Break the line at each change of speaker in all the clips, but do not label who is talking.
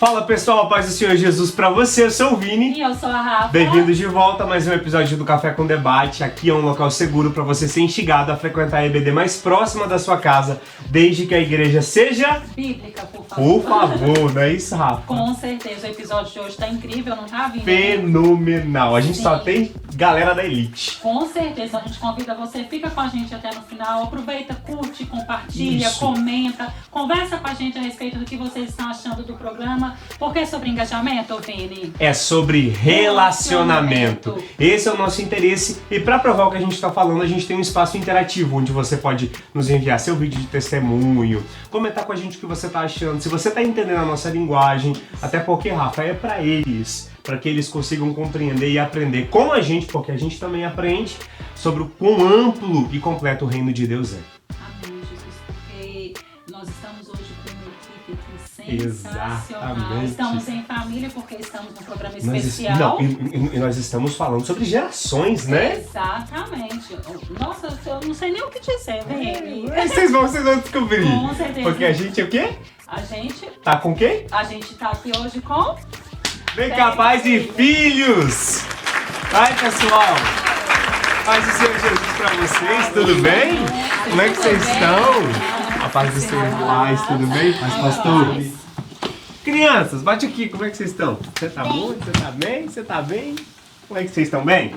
Fala pessoal, a paz do Senhor Jesus pra você, eu sou o Vini.
E eu sou a Rafa.
Bem-vindos de volta a mais um episódio do Café com Debate. Aqui é um local seguro pra você ser instigado a frequentar a EBD mais próxima da sua casa, desde que a igreja seja...
bíblica, por favor.
Por favor, não é isso, Rafa?
Com certeza, o episódio de hoje tá incrível, não tá, Vini?
Fenomenal, a gente
Sim.
só tem galera da elite.
Com certeza, a gente convida você, fica com a gente até no final, aproveita, curte, compartilha,
Isso.
comenta, conversa com a gente a respeito do que vocês estão achando do programa. Porque é sobre engajamento, Vini?
É sobre relacionamento. Esse é o nosso interesse e para provar o que a gente está falando, a gente tem um espaço interativo onde você pode nos enviar seu vídeo de testemunho, comentar com a gente o que você está achando, se você está entendendo a nossa linguagem, até porque, Rafa, é para eles, para que eles consigam compreender e aprender com a gente, porque a gente também aprende sobre o quão amplo e completo o reino de Deus é.
Amém, Jesus, porque nós estamos hoje com uma equipe aqui sensacional.
Exatamente.
Estamos em família porque estamos num programa
Nós
especial.
e nós estamos falando sobre gerações, né?
Exatamente. Nossa, eu não sei nem o que dizer, Vini.
Vocês vão descobrir.
Com certeza.
Porque a gente é o quê?
A gente
Tá com quem?
tá aqui hoje com...
Bem capaz de filhos! Vai, pessoal! Paz do Senhor Jesus pra vocês, tudo bem? Como é que vocês estão? A paz do Senhor mais, tudo bem? Paz, pastor? Crianças, bate aqui, como é que vocês estão? Você tá bom? Você tá bem? Você tá bem? Como é que vocês estão bem?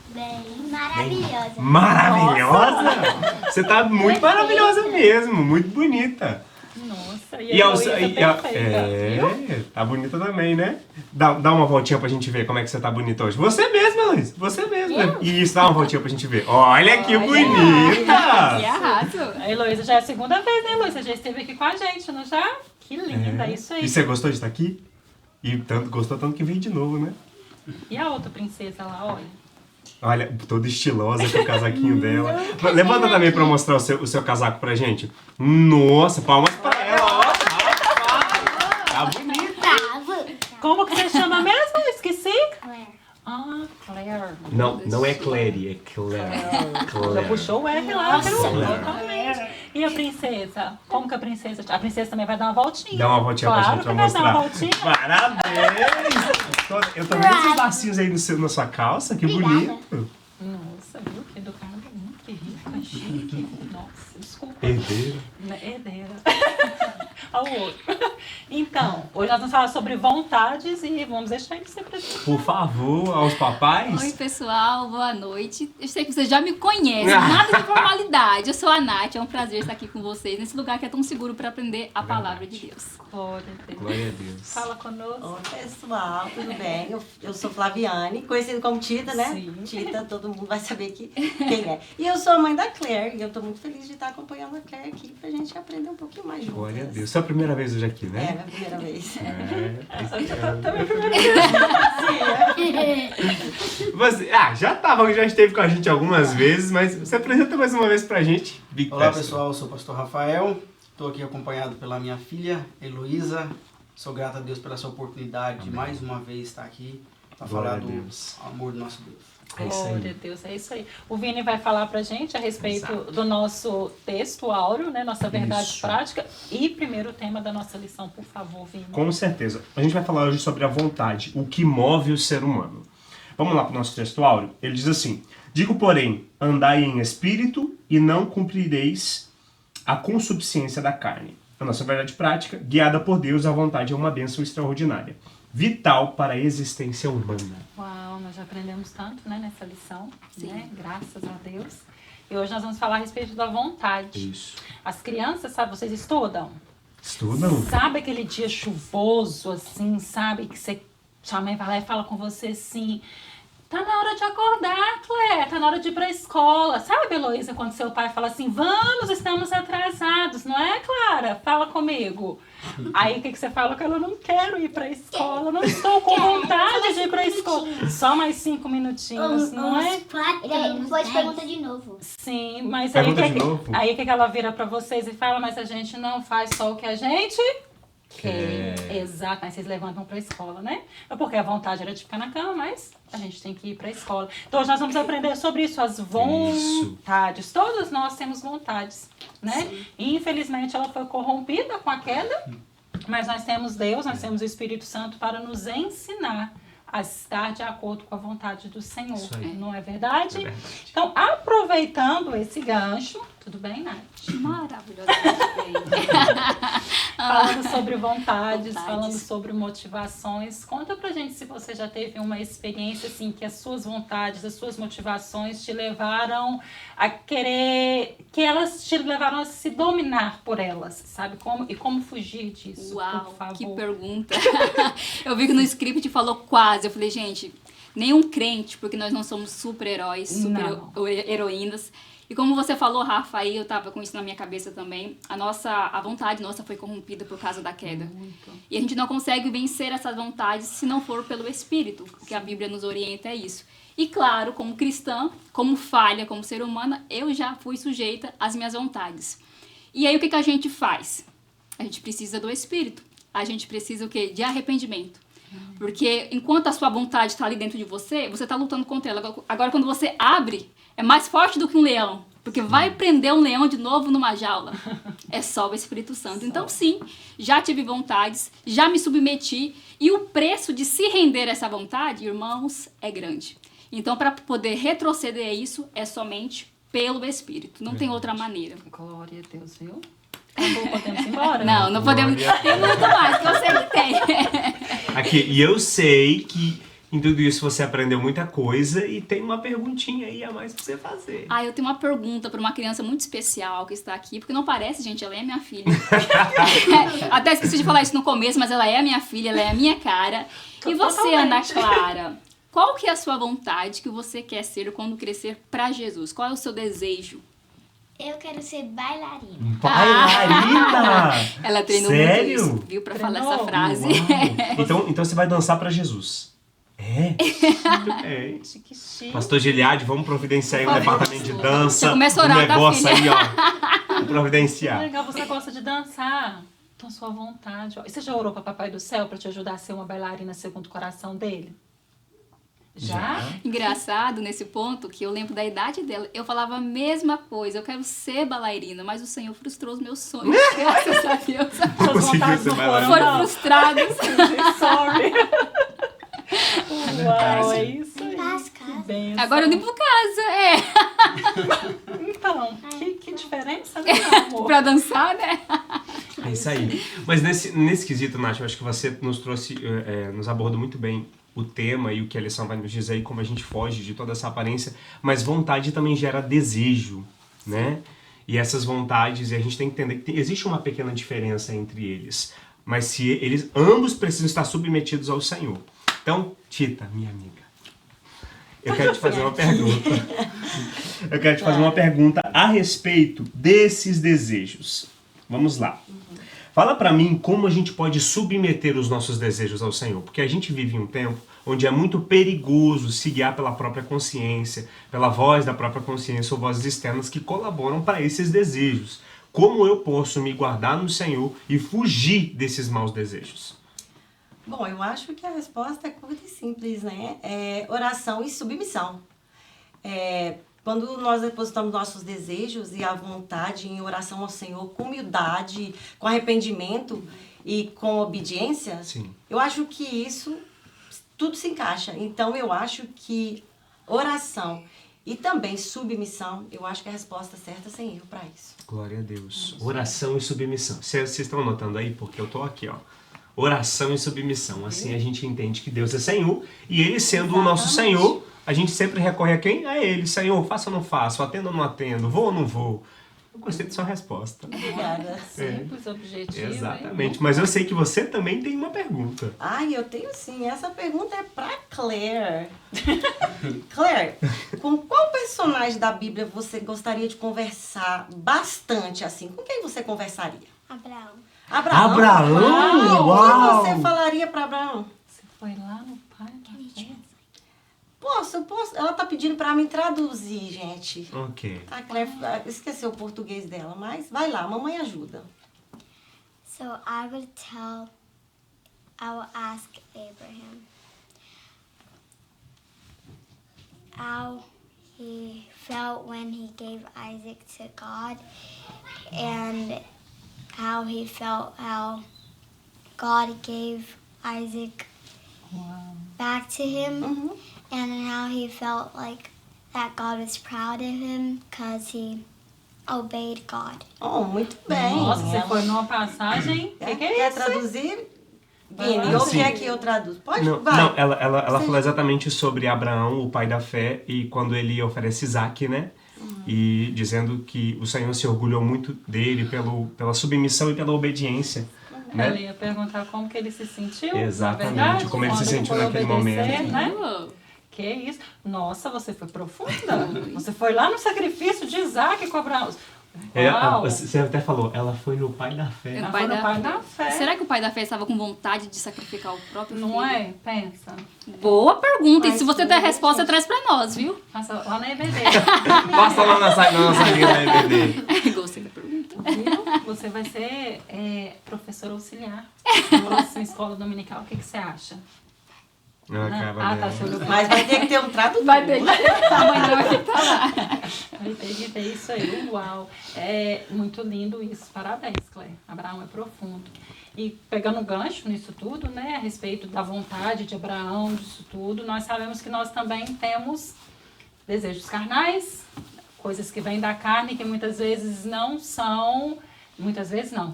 Bem, maravilhosa.
Maravilhosa? Você tá muito maravilhosa mesmo, muito bonita.
Nossa,
E
a
a
Heloísa perfeita, viu?
tá bonita também, né? Dá uma voltinha pra gente ver como é que você tá bonita hoje. Você mesma, Luiz. Você mesma. Isso, dá uma voltinha pra gente ver. Olha que
Olha.
bonita!
arraso.
A Heloísa já é a segunda vez, né, Heloísa? Já esteve aqui com a gente, não já? Que linda, isso aí.
E você gostou de estar aqui? E gostou tanto que veio de novo, né?
E a outra princesa lá, olha.
Olha, toda estilosa com o casaquinho dela. Levanta também pra mostrar o seu casaco pra gente. Nossa, palmas pra ela. Ó, tá bonita.
Como que você chama mesmo? Esqueci.
Claire.
Ah, Claire.
Não é Clary, é Claire.
Já puxou o R lá,
Nossa.
totalmente. E a princesa? Como que a princesa... A princesa também vai dar uma voltinha.
Dá uma voltinha
Claro
pra gente,
que
pra
vai
mostrar.
dar uma voltinha.
Parabéns! Eu tô vendo esses lacinhos aí na sua calça, que
Obrigada.
bonito.
Nossa, viu? Que educada, que rica, chique. Nossa, desculpa.
Herdeira.
Herdeira. Ao outro. Então, hoje nós vamos falar sobre vontades e vamos deixar ele ser presente.
Por favor, aos papais.
Oi, pessoal, boa noite. Eu sei que vocês já me conhecem,
Ah.
nada de formalidade. Eu sou a Nath, é um prazer estar aqui com vocês nesse lugar que é tão seguro para aprender a palavra de Deus.
Glória a Deus.
Glória a Deus.
Fala conosco.
Oi, pessoal, tudo bem? Eu sou Flaviane, conhecida como Tita, né?
Sim.
Tita, todo mundo vai saber quem é. E eu sou a mãe da Claire, e eu tô muito feliz de estar acompanhando a Claire aqui pra gente aprender um pouquinho mais juntas.
Glória a Deus. Sua primeira vez hoje aqui,
É,
né?
minha primeira vez.
Já esteve com a gente algumas vezes, mas você apresenta mais uma vez pra gente.
Olá pessoal, eu sou o pastor Rafael, estou aqui acompanhado pela minha filha Heloísa. Sou grato a Deus pela essa oportunidade de mais uma vez estar aqui para
Glória
falar
a
do
Deus.
amor do nosso Deus.
É isso
Glória a
aí.
Deus, é isso aí. O Vini vai falar pra gente a respeito do nosso texto áureo, né? Nossa verdade
Isso.
prática. E primeiro tema da nossa lição, por favor, Vini.
Com certeza. A gente vai falar hoje sobre a vontade, o que move o ser humano. Vamos lá para o nosso texto áureo? Ele diz assim: digo, porém, andai em espírito e não cumprireis a consubstância da carne. A nossa verdade prática, guiada por Deus, a vontade é uma bênção extraordinária, vital para a existência humana.
Uau, nós já aprendemos tanto, né, nessa lição,
Sim.
né? Graças a Deus. E hoje nós vamos falar a respeito da vontade.
Isso.
As crianças, sabe, vocês estudam?
Estudam?
Sabe aquele dia chuvoso, assim, sabe? Que você, sua mãe vai lá e fala com você assim... Tá na hora de acordar, Claire. Tá na hora de ir pra escola. Sabe, Heloísa, quando seu pai fala assim, vamos, estamos atrasados, não é, Clara? Fala comigo. Aí o que você fala? Que eu não quero ir pra escola, não estou com vontade de ir pra escola. Só mais 5 minutinhos, não é?
Ele pode perguntar de novo.
Sim, mas aí
Pergunta de novo.
aí o que ela vira pra vocês e fala, mas a gente não faz só o que a gente quer. Exato, aí vocês levantam pra escola, né? É porque a vontade era de ficar na cama, mas a gente tem que ir pra escola. Então hoje nós vamos aprender sobre isso, as vontades. Todos nós temos vontades, né? E infelizmente ela foi corrompida com a queda Mas nós temos Deus, nós temos o Espírito Santo para nos ensinar a estar de acordo com a vontade do Senhor.
Isso aí.
Não é verdade?
É verdade.
Então, aproveitando esse gancho, tudo bem, Nath?
Maravilhosamente bem.
Falando sobre vontades,
Vontades.
falando sobre motivações. Conta pra gente se você já teve uma experiência assim que as suas vontades, as suas motivações te levaram a querer, que elas te levaram a se dominar por elas, sabe? Como fugir disso, por
Uau,
favor.
que pergunta. Eu vi que no script falou quase. Eu falei, gente, nenhum crente, porque nós não somos super-heróis, super-heroínas. E como você falou, Rafa, aí eu tava com isso na minha cabeça também, a vontade nossa foi corrompida por causa da queda.
Muito.
E a gente não consegue vencer essas vontades se não for pelo Espírito, o que a Bíblia nos orienta é isso. E claro, como cristã, como falha, como ser humana, eu já fui sujeita às minhas vontades. E aí o que a gente faz? A gente precisa do Espírito. A gente precisa o quê? De arrependimento. Porque enquanto a sua vontade está ali dentro de você, você está lutando contra ela. Agora, quando você abre, é mais forte do que um leão. Porque vai prender um leão de novo numa jaula. É só o Espírito Santo. Então, sim, já tive vontades, já me submeti. E o preço de se render a essa vontade, irmãos, é grande. Então, para poder retroceder a isso, é somente pelo Espírito. Não tem outra maneira.
Glória a Deus, viu? Acabou, podemos ir embora?
Não podemos. Tem muito mais, que eu sei que tem.
Aqui, e eu sei que em tudo isso você aprendeu muita coisa e tem uma perguntinha aí a mais pra você fazer.
Eu tenho uma pergunta para uma criança muito especial que está aqui, porque não parece, gente, ela é minha filha. Até esqueci de falar isso no começo, mas ela é a minha filha, ela é a minha cara. E você, Ana Clara, qual que é a sua vontade que você quer ser quando crescer para Jesus? Qual é o seu desejo?
Eu quero ser bailarina.
Bailarina!
Ela treinou
Sério?
muito isso, viu, para falar
Treinou?
essa frase.
Então você vai dançar pra Jesus. É? Muito bem.
Que chique.
Pastor Giliade, vamos providenciar aí um departamento de dança.
Já começa a orar,
um
tá,
negócio
filha?
aí, ó. Vamos providenciar.
Legal, você gosta de dançar. Então, sua vontade. Ó. E você já orou para Papai do Céu para te ajudar a ser uma bailarina segundo o coração dele? Já?
Engraçado nesse ponto que eu lembro da idade dela. Eu falava a mesma coisa, eu quero ser bailarina, mas o Senhor frustrou os meus sonhos. Graças a Deus.
Suas
conseguiu
vontades
ser
não
bailarina?
foram,
Foram
não.
frustrados.
Sorry. Uau,
verdade.
é isso aí.
Nas
Que
casas.
bênção.
Agora eu limpo casa,
Então, que diferença, né, amor?
pra dançar, né?
É isso aí. Mas nesse quesito, Nath, eu acho que você nos trouxe, nos abordou muito bem o tema e o que a lição vai nos dizer e como a gente foge de toda essa aparência, mas vontade também gera desejo, né? E essas vontades, e a gente tem que entender que existe uma pequena diferença entre eles, mas se eles ambos precisam estar submetidos ao Senhor. Então, Tita, minha amiga, eu quero te fazer uma pergunta. Eu quero te fazer uma pergunta a respeito desses desejos. Vamos lá. Fala pra mim como a gente pode submeter os nossos desejos ao Senhor, porque a gente vive em um tempo onde é muito perigoso se guiar pela própria consciência, pela voz da própria consciência ou vozes externas que colaboram para esses desejos. Como eu posso me guardar no Senhor e fugir desses maus desejos?
Bom, eu acho que a resposta é curta e simples, né? É oração e submissão. Quando nós depositamos nossos desejos e a vontade em oração ao Senhor com humildade, com arrependimento e com obediência,
Sim.
eu acho que isso tudo se encaixa. Então, eu acho que oração e também submissão, eu acho que é a resposta certa sem erro para isso.
Glória a Deus. Oração e submissão. Vocês estão anotando aí? Porque eu tô aqui, ó. Oração e submissão. Assim a gente entende que Deus é Senhor e Ele sendo o nosso Senhor, a gente sempre recorre a quem? A Ele. Senhor, faço ou não faço? Atendo ou não atendo? Vou ou não vou? Eu gostei de sua resposta.
Obrigada.
Simples, objetivo.
Exatamente.
hein?
Mas eu sei que você também tem uma pergunta.
Ai, eu tenho sim. Essa pergunta é pra Claire. Claire, com qual personagem da Bíblia você gostaria de conversar bastante assim? Com quem você conversaria?
Abraão.
Abraão?
Abraão? Uau!
O que você falaria para Abraão?
Você foi lá no pai?
Posso. Ela tá pedindo para mim traduzir, gente.
Ok.
A Claire esqueceu o português dela, mas vai lá, mamãe ajuda.
So I will ask Abraham how he felt when he gave Isaac to God, and how he felt God gave Isaac back to him, and how he felt like that God was proud of him because he obeyed God.
Oh, muito bem.
Nossa, você foi numa passagem. O que é
Quer
isso?
traduzir?
Vai lá.
Vini, ou
Sim.
quer que eu traduza? Pode?
Não,
Vai.
não, ela falou exatamente sobre Abraão, o pai da fé, e quando ele oferece Isaac, né? E dizendo que o Senhor se orgulhou muito dele pela submissão e pela obediência.
Ela
Né?
ia perguntar como que ele se sentiu.
Exatamente,
na verdade,
como ele se
quando
sentiu
foi
naquele
obedecer,
momento.
Né? Que isso? Nossa, você foi profunda. Você foi lá no sacrifício de Isaac com Abraão. Uau.
Você até falou, ela foi no pai da fé.
Ela foi no pai da fé.
Será que o pai da fé estava com vontade de sacrificar o próprio filho?
Não é? Pensa.
Boa pergunta. E se você tem a resposta, traz pra nós, viu?
Passa lá na EBD.
Passa lá na nossa linha da EBD.
Gostei da pergunta.
Viu? Você vai ser professor auxiliar na próxima escola dominical. O que você acha?
Ah,
tá, você olhou pra
Mas vai ter que ter um tradutor.
Vai ter que... A mãe não vai ter que estar lá.
Vai ter que ter isso aí, uau. É muito lindo isso, parabéns, Claire. Abraão é profundo. E pegando um gancho nisso tudo, né, a respeito da vontade de Abraão, disso tudo, nós sabemos que nós também temos desejos carnais, coisas que vêm da carne que muitas vezes não,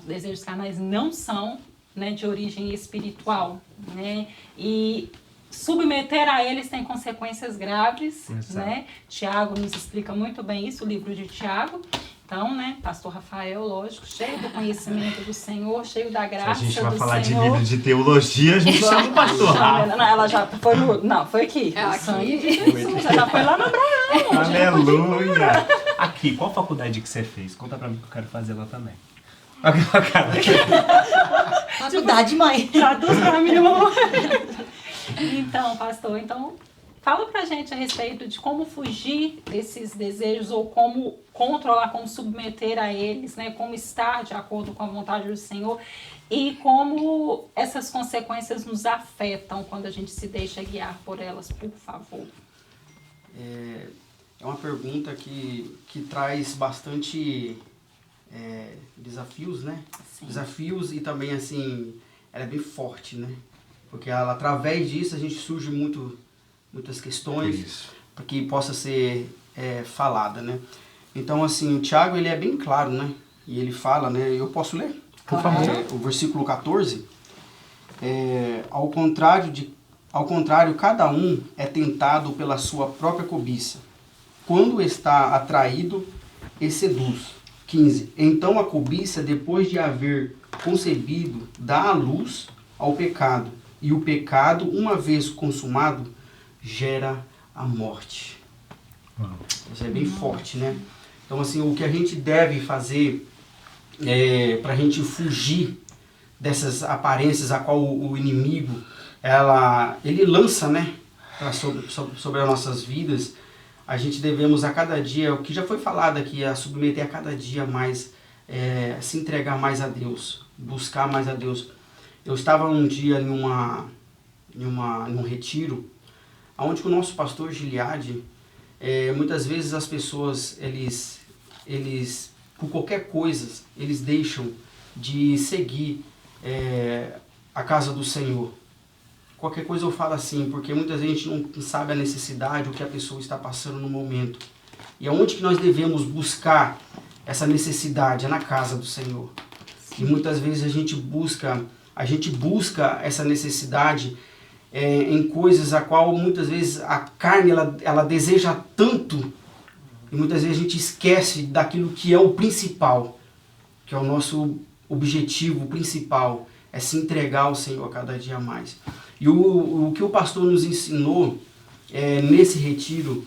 desejos carnais não são, né, de origem espiritual, né, e submeter a eles tem consequências graves, né? Tiago nos explica muito bem isso, o livro de Tiago. Então, né, pastor Rafael, lógico, cheio do conhecimento do Senhor, cheio da graça do Senhor.
Se a gente vai falar de livro de teologia, a gente chama o pastor Rafa.
Não, ela já foi no... Não, foi aqui.
É aqui.
Sangue de Jesus. Ela já foi lá no Abraão.
Aleluia! Aqui, qual faculdade que você fez? Conta pra mim que eu quero fazer lá também.
Faculdade, mãe.
Traduz pra mim, amor. Então, pastor, fala pra gente a respeito de como fugir desses desejos ou como controlar, como submeter a eles, né? Como estar de acordo com a vontade do Senhor e como essas consequências nos afetam quando a gente se deixa guiar por elas, por favor.
É uma pergunta que traz bastante desafios, né?
Sim.
Desafios e também, assim, ela é bem forte, né? Porque através disso a gente surge muitas questões para que possa ser falada, né? Então, assim, o Tiago, ele é bem claro, né? E ele fala, né? Eu posso ler?
Por favor.
O versículo 14. Ao contrário, cada um é tentado pela sua própria cobiça. Quando está atraído e seduz. 15. Então a cobiça, depois de haver concebido, dá à luz ao pecado. E o pecado, uma vez consumado, gera a morte. Isso é bem forte, né? Então, assim, o que a gente deve fazer para a gente fugir dessas aparências a qual o inimigo ele lança, né, sobre as nossas vidas, a gente devemos a cada dia, o que já foi falado aqui, a submeter a cada dia mais, se entregar mais a Deus, buscar mais a Deus. Eu estava um dia num retiro, onde o nosso pastor Gileade, muitas vezes as pessoas, eles por qualquer coisa, eles deixam de seguir a casa do Senhor. Qualquer coisa eu falo assim, porque muitas vezes a gente não sabe a necessidade, o que a pessoa está passando no momento. E aonde que nós devemos buscar essa necessidade? É na casa do Senhor. E muitas vezes a gente busca essa necessidade em coisas a qual muitas vezes a carne ela deseja tanto, e muitas vezes a gente esquece daquilo que é o principal, que é o nosso objetivo principal, é se entregar ao Senhor cada dia mais. E o que o pastor nos ensinou nesse retiro,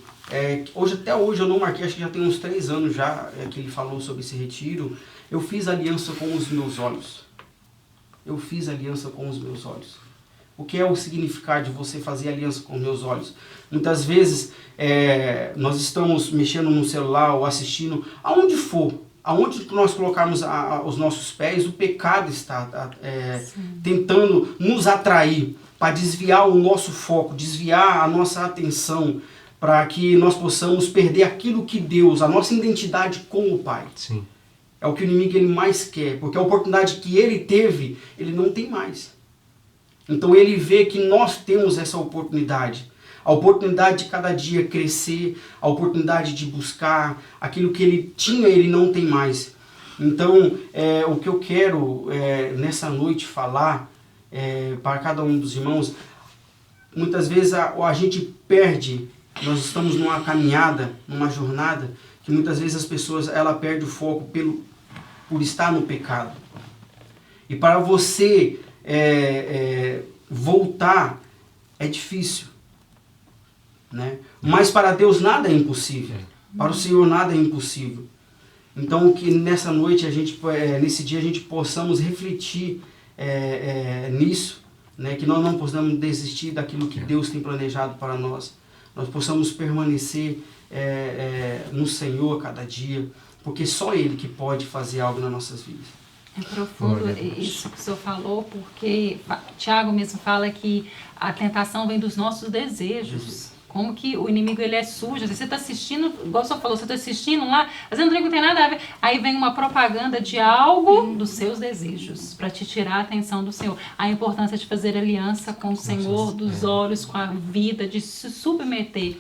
até hoje eu não marquei, acho que já tem uns 3 anos já que ele falou sobre esse retiro, eu fiz aliança com os meus olhos. Eu fiz aliança com os meus olhos. O que é o significado de você fazer aliança com os meus olhos? Muitas vezes nós estamos mexendo no celular ou assistindo, aonde for, aonde nós colocarmos os nossos pés, o pecado está tentando nos atrair para desviar o nosso foco, desviar a nossa atenção, para que nós possamos perder aquilo que Deus, a nossa identidade com o Pai.
Sim.
É o que o inimigo ele mais quer, porque a oportunidade que ele teve, ele não tem mais. Então ele vê que nós temos essa oportunidade. A oportunidade de cada dia crescer, a oportunidade de buscar aquilo que ele tinha, ele não tem mais. Então, o que eu quero nessa noite falar para cada um dos irmãos, muitas vezes a gente perde, nós estamos numa caminhada, numa jornada, que muitas vezes as pessoas ela perde o foco por estar no pecado. E para você voltar é difícil, né? Mas para Deus nada é impossível. Para o Senhor nada é impossível. Então que nessa noite, nesse dia a gente possamos refletir nisso, né? Que nós não possamos desistir daquilo que Deus tem planejado para nós. Nós possamos permanecer no Senhor a cada dia, porque só Ele que pode fazer algo nas nossas vidas.
É profundo isso que o senhor falou, porque Tiago mesmo fala que a tentação vem dos nossos desejos. Como que o inimigo ele é sujo. Você está assistindo, igual o senhor falou, você está assistindo lá, mas não tem nada a ver. Aí vem uma propaganda de algo dos seus desejos, para te tirar a atenção do Senhor. A importância de fazer aliança com o Senhor, dos olhos, com a vida, de se submeter.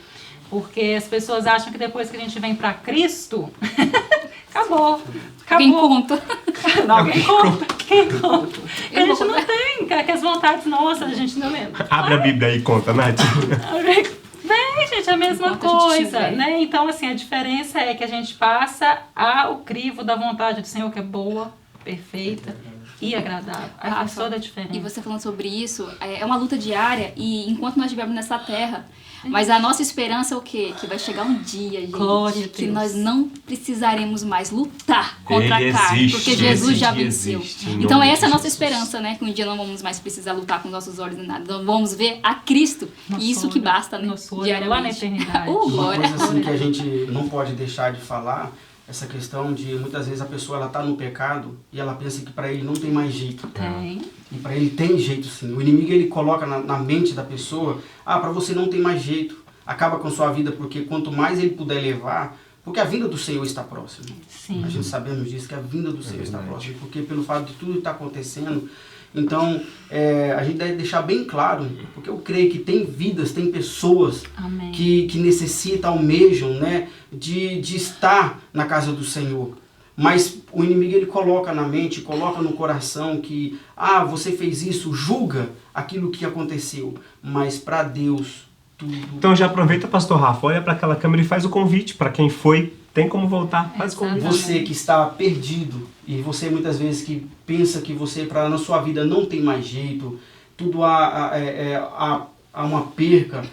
Porque as pessoas acham que depois que a gente vem para Cristo, acabou.
Quem conta?
Alguém conta. Quem conta? A gente não tem, que as vontades nossas, a gente não lembra.
Abre a Bíblia aí e conta, Nath.
Bem, gente, é a mesma coisa, né? Então, assim, a diferença é que a gente passa ao crivo da vontade do Senhor, que é boa, perfeita e agradável. Faz toda a diferença.
E você falando sobre isso, é uma luta diária, e enquanto nós estivermos nessa terra, mas a nossa esperança é o quê? Que vai chegar um dia, gente, que nós não precisaremos mais lutar contra a carne, porque Jesus já venceu. Então essa é a nossa esperança, né? Que um dia não vamos mais precisar lutar com os nossos olhos nem nada. Então vamos ver a Cristo, e isso que basta, né?
Diariamente. Lá na eternidade.
Uma coisa assim que a gente não pode deixar de falar, essa questão de muitas vezes a pessoa ela tá no pecado e ela pensa que para ele não tem mais jeito.
Tem.
E para ele tem jeito sim. O inimigo ele coloca na mente da pessoa, para você não tem mais jeito. Acaba com sua vida, porque quanto mais ele puder levar, porque a vinda do Senhor está próxima.
Sim.
A gente sabemos disso, que a vinda do Senhor está próxima. Porque pelo fato de tudo estar acontecendo, então a gente deve deixar bem claro, porque eu creio que tem vidas, tem pessoas que necessitam, almejam, né, de estar na casa do Senhor. Mas o inimigo ele coloca na mente, coloca no coração que, você fez isso, julga aquilo que aconteceu. Mas para Deus, tudo...
Então já aproveita, pastor Rafa, olha para aquela câmera e faz o convite para quem foi. Tem como voltar, faz o convite.
Você que está perdido, e você muitas vezes que pensa que você, na sua vida não tem mais jeito, tudo há uma perca.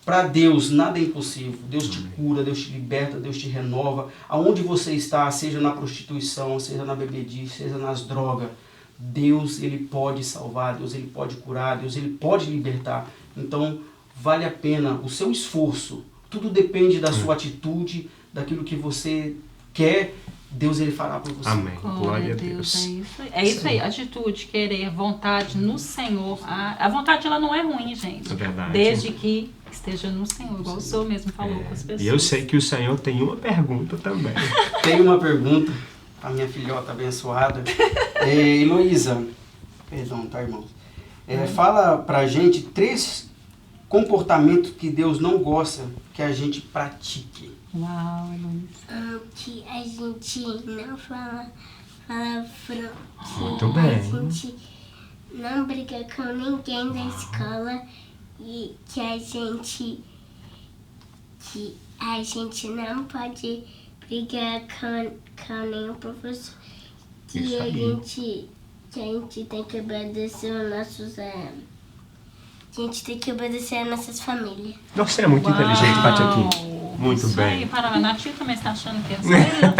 Para Deus nada é impossível. Deus te cura, Deus te liberta, Deus te renova. Aonde você está, seja na prostituição, seja na bebedice, seja nas drogas, Deus ele pode salvar, Deus ele pode curar, Deus ele pode libertar. Então vale a pena o seu esforço. Tudo depende da sua atitude, daquilo que você quer. Deus ele fará por você.
Amém. Glória a Deus.
É isso aí, atitude, querer, vontade no Senhor. A vontade ela não é ruim, gente.
É verdade.
Desde que esteja no Senhor, igual o senhor mesmo falou com as pessoas.
E eu sei que o Senhor tem uma pergunta também.
Tem uma pergunta, a minha filhota abençoada. Heloísa, perdão, tá, irmão? Fala pra gente 3 comportamentos que Deus não gosta que a gente pratique.
Uau, Heloísa.
Que a gente não fala palavrão.
Muito bem.
A gente não briga com ninguém da escola. E que a gente não pode brigar com nenhum professor. Que a gente tem que obedecer os nossos... A gente tem que obedecer as nossas famílias.
Você é muito inteligente, Paty, aqui. Muito
isso
bem.
Aí, para a Nath também está achando que é sério.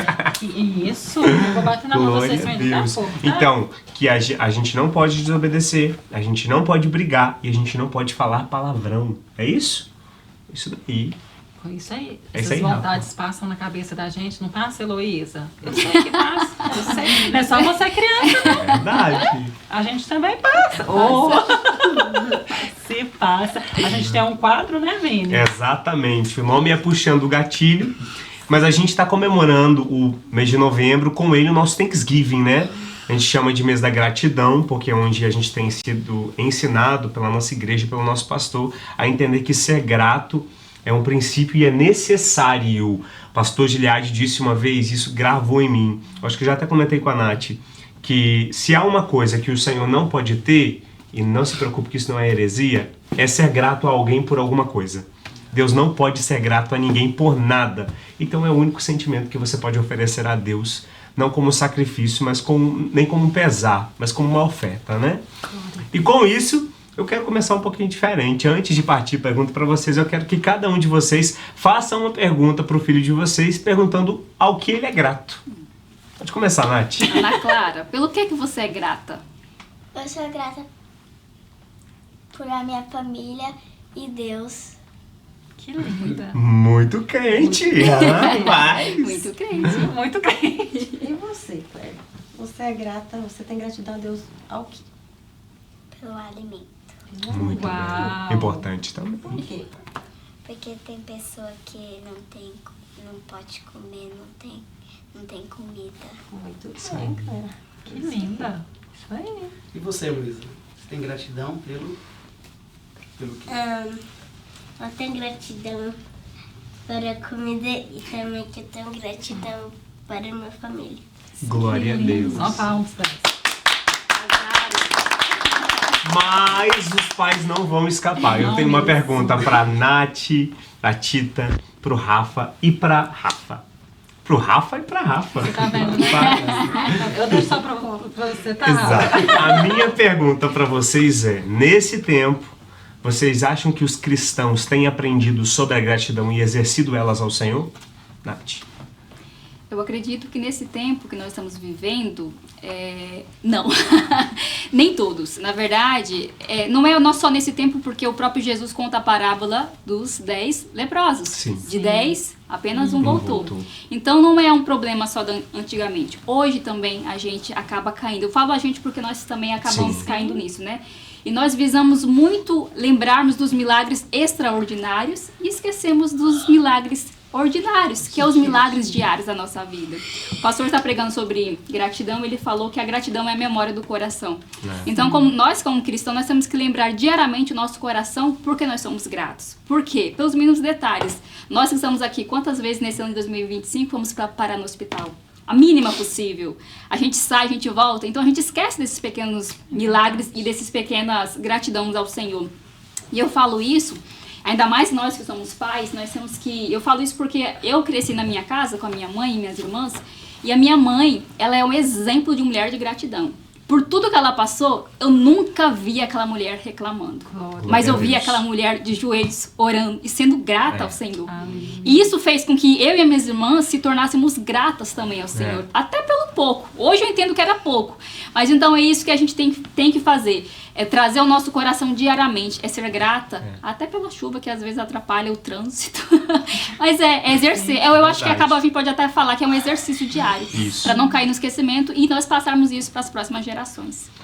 Isso, eu vou bater na mão de vocês ainda daqui a pouco, tá?
Então, que a gente não pode desobedecer, a gente não pode brigar e a gente não pode falar palavrão. É isso? Isso daí.
Foi isso aí.
É isso
Essas
aí,
vontades passam na cabeça da gente, não passa, Heloísa? Eu sei que passa, eu sei. Não é só você criança, não.
É verdade.
A gente também passa. Se passa. A gente tem um quadro, né, Vini?
Exatamente. O nome é puxando o gatilho. Mas a gente está comemorando o mês de novembro, com ele o nosso Thanksgiving, né? A gente chama de mês da gratidão, porque é onde a gente tem sido ensinado pela nossa igreja, pelo nosso pastor, a entender que ser grato é um princípio e é necessário. O pastor Gilead disse uma vez, isso gravou em mim, acho que eu já até comentei com a Nath, que se há uma coisa que o Senhor não pode ter, e não se preocupe que isso não é heresia, é ser grato a alguém por alguma coisa. Deus não pode ser grato a ninguém por nada. Então é o único sentimento que você pode oferecer a Deus, não como sacrifício, mas nem como um pesar, mas como uma oferta, né? E com isso, eu quero começar um pouquinho diferente. Antes de partir a pergunta para vocês, eu quero que cada um de vocês faça uma pergunta para o filho de vocês, perguntando ao que ele é grato. Pode começar, Nath.
Ana Clara, pelo que você é grata?
Eu sou grata por a minha família e Deus.
Que linda.
Muito quente, rapaz.
Muito crente.
Muito crente.
E você, Cléber? Você é grata, você tem gratidão a Deus ao quê?
Pelo alimento.
Muito
Uau.
bem. Importante também.
Por quê?
Porque tem pessoa que não pode comer, não tem comida.
Muito bem, Clara.
Que linda. Isso aí.
E você, Luísa? Você tem gratidão pelo quê?
Eu tenho gratidão para a comida e também que eu tenho gratidão para a minha família.
Glória a Deus.
Só palmas pra isso.
Mas os pais não vão escapar. Eu tenho uma pergunta pra Nath, pra Tita, pro Rafa e pra Rafa. Pro Rafa e pra Rafa.
Tá vendo, né? Eu deixo só pra você, tá?
Exato. A minha pergunta pra vocês é, nesse tempo, vocês acham que os cristãos têm aprendido sobre a gratidão e exercido elas ao Senhor? Nath.
Eu acredito que nesse tempo que nós estamos vivendo, não, nem todos. Na verdade, não é só nesse tempo, porque o próprio Jesus conta a parábola dos 10 leprosos.
Sim.
De 10, apenas um voltou. Então não é um problema só antigamente. Hoje também a gente acaba caindo. Eu falo a gente porque nós também acabamos caindo nisso, né? E nós visamos muito lembrarmos dos milagres extraordinários e esquecemos dos milagres ordinários, que é os milagres diários da nossa vida. O pastor está pregando sobre gratidão, ele falou que a gratidão é a memória do coração. Então, como cristãos, nós temos que lembrar diariamente o nosso coração porque nós somos gratos. Por quê? Pelos mínimos detalhes. Nós que estamos aqui, quantas vezes nesse ano de 2025 fomos parar no hospital? A mínima possível. A gente sai, a gente volta, então a gente esquece desses pequenos milagres e desses pequenas gratidões ao Senhor. E eu falo isso, ainda mais nós que somos pais, nós temos que... Eu falo isso porque eu cresci na minha casa com a minha mãe e minhas irmãs, e a minha mãe, ela é um exemplo de mulher de gratidão. Por tudo que ela passou, eu nunca vi aquela mulher reclamando. Mas eu vi aquela mulher de joelhos orando e sendo grata ao Senhor. E isso fez com que eu e as minhas irmãs se tornássemos gratas também ao Senhor. Até pelo pouco. Hoje eu entendo que era pouco. Mas então é isso que a gente tem que fazer. É trazer o nosso coração diariamente. É ser grata, até pela chuva que às vezes atrapalha o trânsito. Mas é exercer. Eu acho que a gente pode até falar que é um exercício diário. Para não cair no esquecimento e nós passarmos isso para as próximas gerações.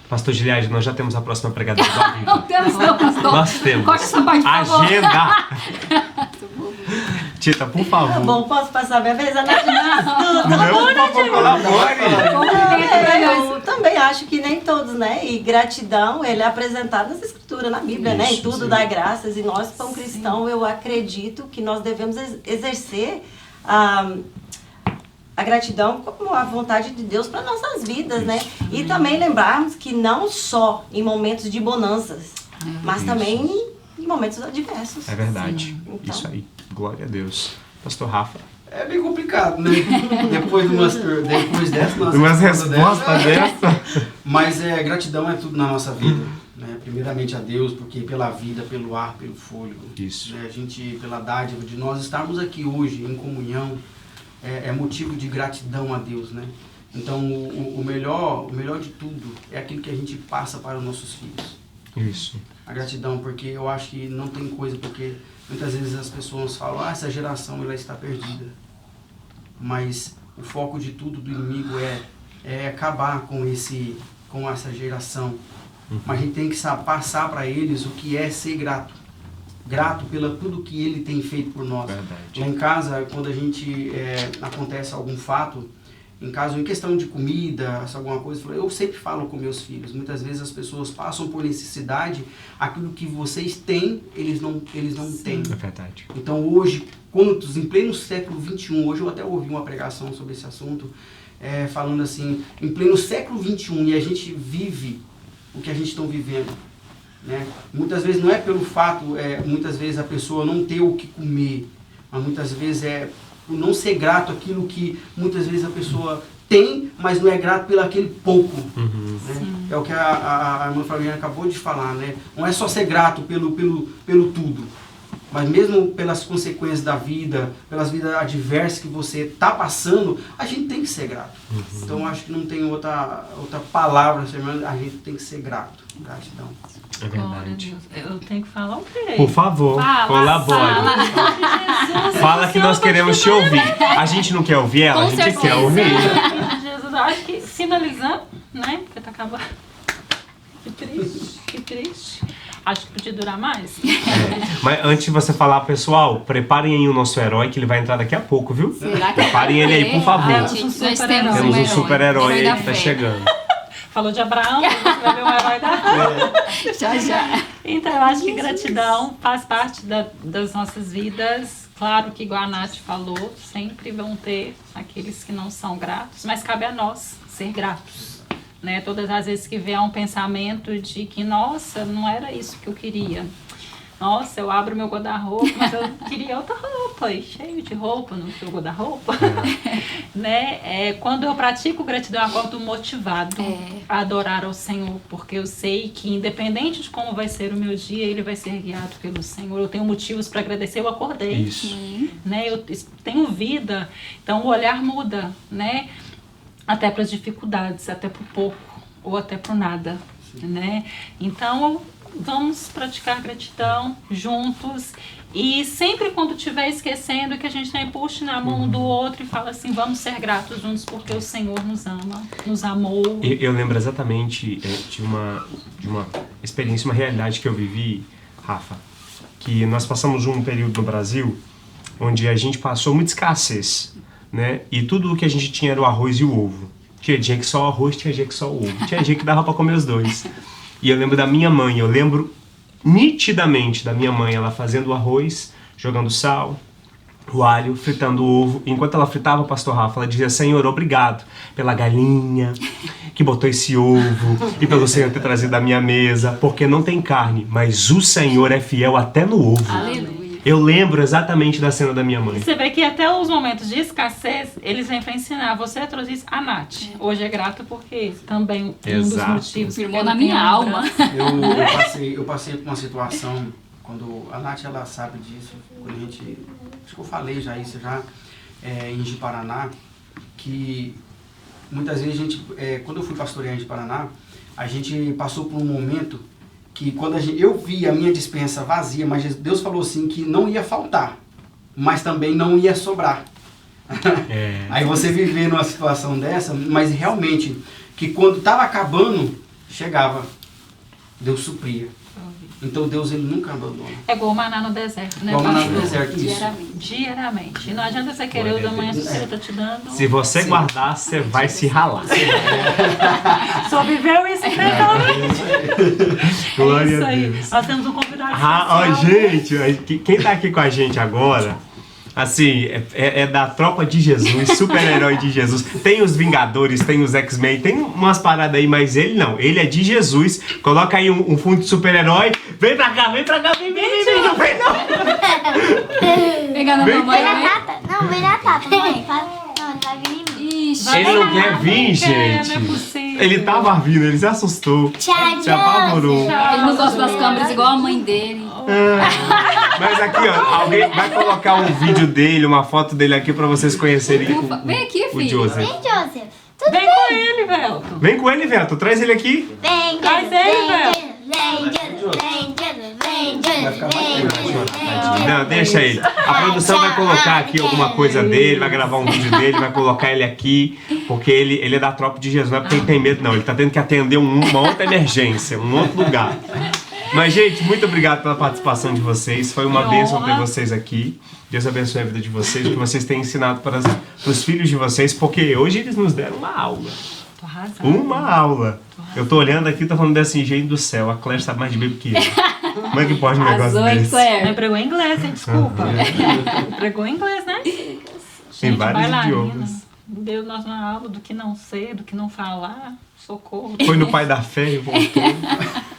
Pastor Gilead, nós já temos a próxima pregadora do Aviva.
Não temos, não, pastor.
Nós temos.
Corta essa parte, por favor.
Agenda! Tita, por favor.
Bom, posso passar minha vez? A Nath Eu também acho que nem todos, né? E gratidão, ele é apresentado nas escrituras, na Bíblia, né? Em tudo dá graças. E nós, como cristãos, eu acredito que nós devemos exercer a gratidão como a vontade de Deus para nossas vidas, né? E também lembrarmos que não só em momentos de bonanças, mas também em momentos adversos.
É verdade.
Então,
isso aí. Glória a Deus. Pastor Rafa.
É bem complicado, né? Depois dessa, nossa
Umas respostas dessa.
Mas gratidão é tudo na nossa vida. Né? Primeiramente a Deus, porque pela vida, pelo ar, pelo fôlego.
Isso.
Né? A gente, pela dádiva de nós estarmos aqui hoje em comunhão, é motivo de gratidão a Deus, né? Então, o melhor de tudo é aquilo que a gente passa para os nossos filhos.
Isso.
A gratidão, porque eu acho que não tem coisa, porque muitas vezes as pessoas falam, essa geração ela está perdida. Mas o foco de tudo do inimigo é acabar com essa geração. Mas a gente tem que passar para eles o que é ser grato. grato pela tudo que ele tem feito por nós.
Verdade.
Lá em casa, quando a gente acontece algum fato, em casa, em questão de comida, alguma coisa, eu sempre falo com meus filhos. Muitas vezes as pessoas passam por necessidade, aquilo que vocês têm, eles não têm.
É verdade.
Então hoje, quantos, em pleno século XXI, hoje eu até ouvi uma pregação sobre esse assunto, falando assim, em pleno século XXI, e a gente vive o que a gente está vivendo. Né? Muitas vezes não é pelo fato, muitas vezes a pessoa não ter o que comer, mas muitas vezes por não ser grato àquilo que muitas vezes a pessoa tem, mas não é grato pelo aquele pouco. Né? É o que a irmã Fabiana acabou de falar, né? Não é só ser grato pelo tudo, mas mesmo pelas consequências da vida, pelas vidas adversas que você está passando, a gente tem que ser grato. Então acho que não tem outra palavra, a gente tem que ser grato. Gratidão.
É verdade.
Eu tenho que falar o quê?
Por favor, colabore. Fala que nós queremos te ouvir. A gente não quer ouvir ela,
Com
a gente
certeza.
quer ouvir.
Jesus, eu acho que finalizando, né? Porque tá acabando. Que triste. Acho que podia durar mais.
Mas antes de você falar, pessoal, preparem aí o nosso herói, que ele vai entrar daqui a pouco, viu?
Será que
Preparem ele aí, por favor.
Gente, nós temos
Temos um super-herói aí
da
que tá
fé.
chegando.
Falou de Abraão, a gente vai ver um herói da
Já.
Então, eu acho que gratidão faz parte das nossas vidas. Claro que, igual a Nath falou, sempre vão ter aqueles que não são gratos, mas cabe a nós ser gratos. Né? Todas as vezes que vier um pensamento de que, nossa, não era isso que eu queria. Nossa, eu abro meu guarda-roupa, mas eu queria outra roupa, e cheio de roupa no seu guarda-roupa. Né? Quando eu pratico gratidão, eu acordo motivado a adorar ao Senhor, porque eu sei que, independente de como vai ser o meu dia, ele vai ser guiado pelo Senhor. Eu tenho motivos para agradecer, eu acordei.
Isso.
Né? Eu tenho vida, então o olhar muda, né? Até para as dificuldades, até para o pouco, ou até para o nada. Né? Então, vamos praticar gratidão juntos e sempre quando estiver esquecendo que a gente nem puxe na mão um do outro e fala assim, vamos ser gratos juntos porque o Senhor nos ama, nos amou.
Eu lembro exatamente de uma experiência, uma realidade que eu vivi, Rafa, que nós passamos um período no Brasil onde a gente passou muita escassez, né? E tudo o que a gente tinha era o arroz e o ovo. Tinha dia que só o arroz, tinha dia que só o ovo. Tinha dia que dava pra comer os dois. E eu lembro da minha mãe, eu lembro nitidamente da minha mãe, ela fazendo o arroz, jogando sal, o alho, fritando o ovo. Enquanto ela fritava, o pastor Rafa, ela dizia, Senhor, obrigado pela galinha que botou esse ovo e pelo Senhor ter trazido à minha mesa, porque não tem carne, mas o Senhor é fiel até no ovo.
Aleluia.
Eu lembro exatamente da cena da minha mãe.
Você vê que até os momentos de escassez, eles vêm para ensinar. Você trouxe isso a Nath. Hoje é grata porque também um dos
Exato.
motivos.
Confirmou
que
na
ela tem
minha
a
alma.
lembrança.
Eu passei por uma situação, quando a Nath, ela sabe disso, quando a gente, acho que eu falei já isso em Ji-Paraná, que muitas vezes a gente, quando eu fui pastorear em Ji-Paraná, a gente passou por um momento que quando eu vi a minha despensa vazia, mas Deus falou assim que não ia faltar, mas também não ia sobrar. Aí você viver numa situação dessa, mas realmente, que quando estava acabando, chegava, Deus supria. Então Deus, ele nunca abandona.
É igual o maná no deserto, né?
Igual o maná no
pastor?
deserto, isso.
Diariamente. E não adianta você querer o
Glória a
da manhã se o
Deus.
Senhor tá te dando.
Se você guardar, você vai se ralar.
Só viveu isso então.
Glória
É isso
a
aí.
Deus.
Nós temos um convidado
Ó,
especial.
gente, quem tá aqui com a gente agora, assim, é da tropa de Jesus, super-herói de Jesus. Tem os Vingadores, tem os X-Men, tem umas paradas aí, mas ele não. Ele é de Jesus. Coloca aí um fundo de super-herói. Vem pra cá, vem, não vem não.
Pegar na
Vem
mamãe,
Vem
né?
na tata. Não, vem na tata, mãe. Não, ele vai vir em mim.
Ixi.
Ele não quer vir, gente.
Não é possível.
Ele tava vindo, ele se assustou.
Tchau,
Se apavorou.
Ele não gosta das câmeras igual a mãe dele.
Mas aqui, ó, alguém vai colocar um vídeo dele, uma foto dele aqui pra vocês conhecerem
Vem aqui,
o
filho.
Joseph.
Vem, Joseph. Tudo
Vem com ele, Velto.
Vem com ele, Veto. Traz ele aqui.
Vem,
Traz
Joseph.
ele, velho.
Vem, Joseph. Vem, Joseph. Vem, Joseph. Vem, Joseph.
Não, deixa ele. A produção vai colocar aqui alguma coisa dele, vai gravar um vídeo dele, vai colocar ele aqui, porque ele é da tropa de Jesus. Não é porque ele tem medo, não. Ele tá tendo que atender uma outra emergência, um outro lugar. Mas, gente, muito obrigado pela participação de vocês. Foi uma
Que
bênção
honra.
ter vocês aqui. Deus abençoe a vida de vocês, o que vocês têm ensinado para os filhos de vocês, porque hoje eles nos deram uma aula.
Tô arrasando.
Uma aula. Eu tô olhando aqui e tô falando assim, gente do céu, a Claire sabe mais de bíblia que eu. Como é que pode um negócio
Arrasou, hein,
desse?
Não
Claire?
pregou em inglês, hein? Desculpa. Pregou em inglês, né?
Tem
Gente,
vários
bailarina.
idiomas.
Deu nós uma aula do que não ser, do que não falar. Socorro.
Foi no Pai da Fé e voltou.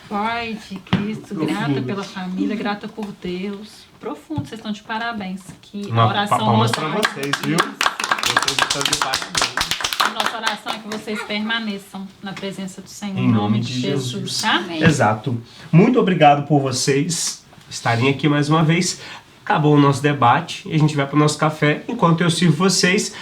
Pai de Cristo, grata pela família, grata por Deus. Profundo, vocês estão de parabéns. Que a
Uma
oração
palmas
hoje-
pra vocês, viu? Vocês estão de parabéns.
A nossa oração é que vocês permaneçam na presença do Senhor.
Em nome de Jesus.
Tá?
Amém.
Exato. Muito obrigado por vocês estarem aqui mais uma vez. Acabou o nosso debate e a gente vai pro nosso café enquanto eu sirvo vocês.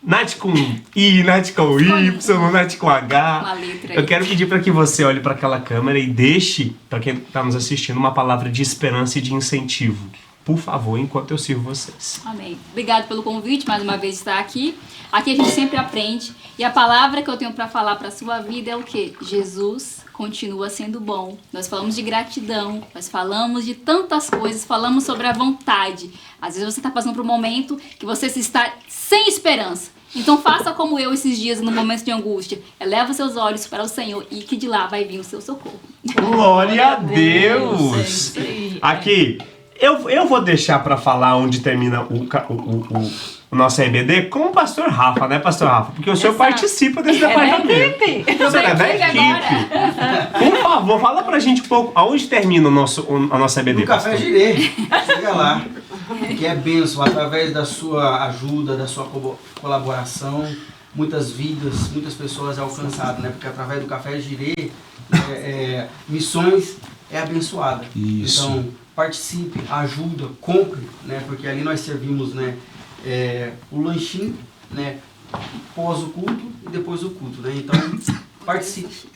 Nath com I, Nath com Y, Nath com H.
Uma letra aí.
Eu quero pedir para que você olhe para aquela câmera e deixe, para quem está nos assistindo, uma palavra de esperança e de incentivo. Por favor, enquanto eu sirvo vocês.
Amém. Obrigado pelo convite, mais uma vez estar aqui. Aqui a gente sempre aprende. E a palavra que eu tenho para falar para a sua vida é o quê? Jesus continua sendo bom. Nós falamos de gratidão, nós falamos de tantas coisas, falamos sobre a vontade. Às vezes você está passando por um momento que você está sem esperança. Então faça como eu esses dias no momento de angústia. Eleva seus olhos para o Senhor e que de lá vai vir o seu socorro.
Glória a
É
Deus!
isso aí.
Aqui, eu vou deixar para falar onde termina o nosso EBD com o pastor Rafa, né, pastor Rafa? Porque o senhor
Exato.
participa desse
É da
departamento.
equipe.
O senhor é da
equipe
equipe. Por favor, fala pra gente um pouco aonde termina a nossa EBD.
No Café
pastor.
Girê, chega lá, que é bênção, através da sua ajuda, da sua colaboração, muitas vidas, muitas pessoas é alcançadas, né? Porque através do Café Girê, missões é abençoada.
Isso.
Então, participe, ajuda, compre, né? Porque ali nós servimos, né? O lanchinho, né? Pós o culto e depois o culto, né? Então, participe.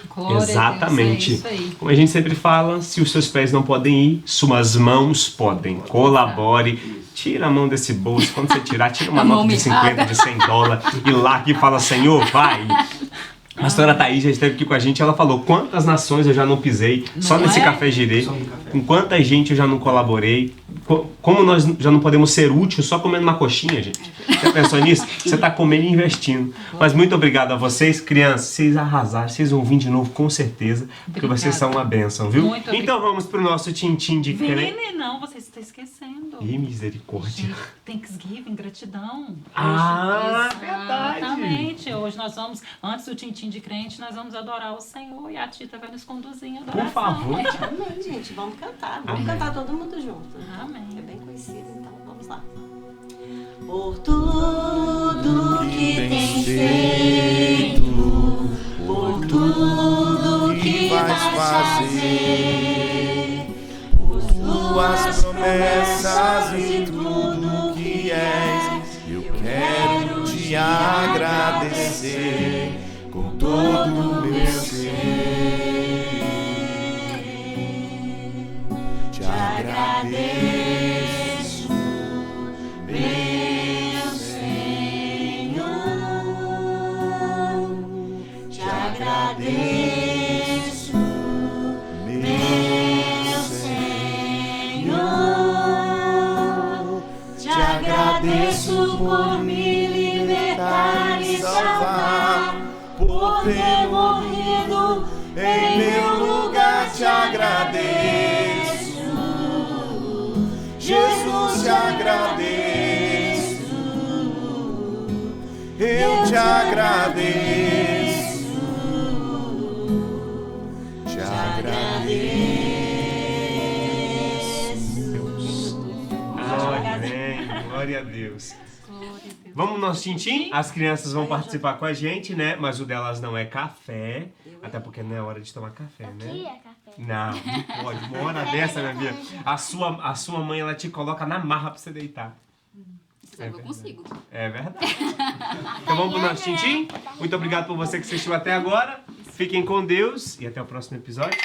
Glória a Deus,
Exatamente.
é isso aí.
Como a gente sempre fala, se os seus pés não podem ir, suas mãos podem. Colabore. Tira a mão desse bolso. Quando você tirar, tira uma
A mão
nota de 50,
mirrada.
de 100 dólares. E lá que fala, Senhor, vai. A pastora Thaís já esteve aqui com a gente. Ela falou quantas nações eu já não pisei. Só
Não
nesse
é?
Café Girê.
Só no café.
Com quanta gente eu já não colaborei. Como nós já não podemos ser úteis só comendo uma coxinha, gente. Você pensou nisso? Você está comendo e investindo. Mas muito obrigado a vocês, crianças. Vocês arrasaram. Vocês vão vir de novo, com certeza. Porque
Obrigada.
vocês são uma bênção, viu?
Muito obrigada.
Então vamos pro nosso tintim de crente.
Vini, não, você está esquecendo.
Ih, misericórdia.
Thanksgiving, gratidão.
Ah,
Hoje,
verdade.
Exatamente. Hoje nós vamos, antes do tintim de crente, nós vamos adorar o Senhor e a Tita vai nos conduzir em adoração.
Por favor.
Amém, gente. Vamos cantar. Vamos cantar todo mundo junto.
Amém.
É bem conhecido, então vamos lá. Por tudo que tem feito, por tudo que vais fazer, por tuas promessas e tudo que és, eu quero te agradecer com todo o meu ser. Te agradeço, meu Senhor. Te agradeço, meu Senhor. Te agradeço por me libertar e salvar, por ter morrido em meu lugar. Te agradeço. Jesus, te agradeço, eu te agradeço, te agradeço.
Glória a Deus. Vamos no nosso tintim? As crianças vão participar com a gente, né? Mas o delas não é café. Até porque não é hora de tomar café,
Que
né?
é café?
Não, não pode. Uma hora dessa, minha filha, a sua mãe, ela te coloca na marra pra você deitar.
Isso eu consigo.
É verdade. Então vamos pro nosso tintim? Muito obrigado por você que assistiu até agora. Fiquem com Deus e até o próximo episódio.